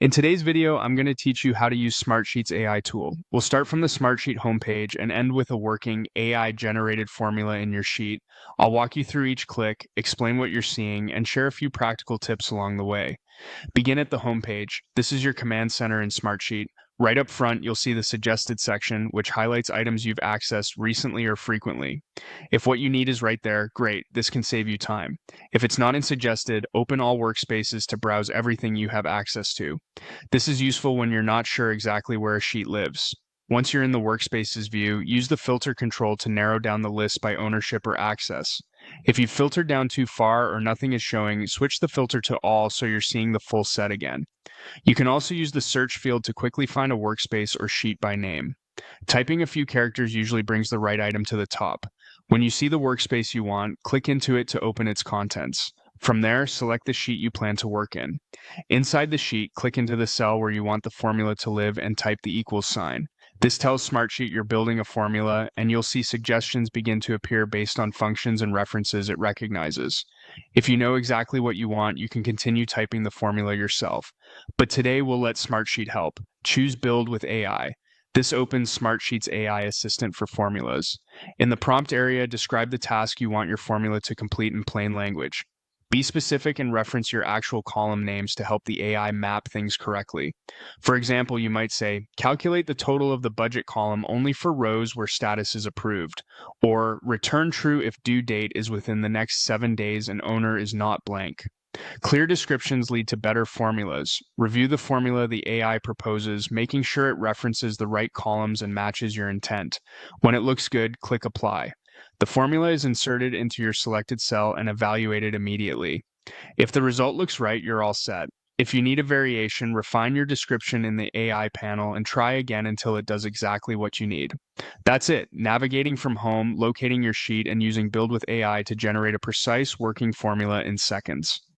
In today's video, I'm going to teach you how to use Smartsheet's AI tool. We'll start from the Smartsheet homepage and end with a working AI-generated formula in your sheet. I'll walk you through each click, explain what you're seeing, and share a few practical tips along the way. Begin at the homepage. This is your command center in Smartsheet. Right up front, you'll see the suggested section, which highlights items you've accessed recently or frequently. If what you need is right there, great, this can save you time. If it's not in suggested, open all workspaces to browse everything you have access to. This is useful when you're not sure exactly where a sheet lives. Once you're in the workspaces view, use the filter control to narrow down the list by ownership or access. If you've filtered down too far or nothing is showing, switch the filter to all so you're seeing the full set again. You can also use the search field to quickly find a workspace or sheet by name. Typing a few characters usually brings the right item to the top. When you see the workspace you want, click into it to open its contents. From there, select the sheet you plan to work in. Inside the sheet, click into the cell where you want the formula to live and type the equals sign. This tells Smartsheet you're building a formula, and you'll see suggestions begin to appear based on functions and references it recognizes. If you know exactly what you want, you can continue typing the formula yourself. But today we'll let Smartsheet help. Choose Build with AI. This opens Smartsheet's AI assistant for formulas. In the prompt area, describe the task you want your formula to complete in plain language. Be specific and reference your actual column names to help the AI map things correctly. For example, you might say, calculate the total of the budget column only for rows where status is approved, or return true if due date is within the next 7 days and owner is not blank. Clear descriptions lead to better formulas. Review the formula the AI proposes, making sure it references the right columns and matches your intent. When it looks good, click Apply. The formula is inserted into your selected cell and evaluated immediately. If the result looks right, you're all set. If you need a variation, refine your description in the AI panel and try again until it does exactly what you need. That's it, navigating from home, locating your sheet, and using Build with AI to generate a precise working formula in seconds.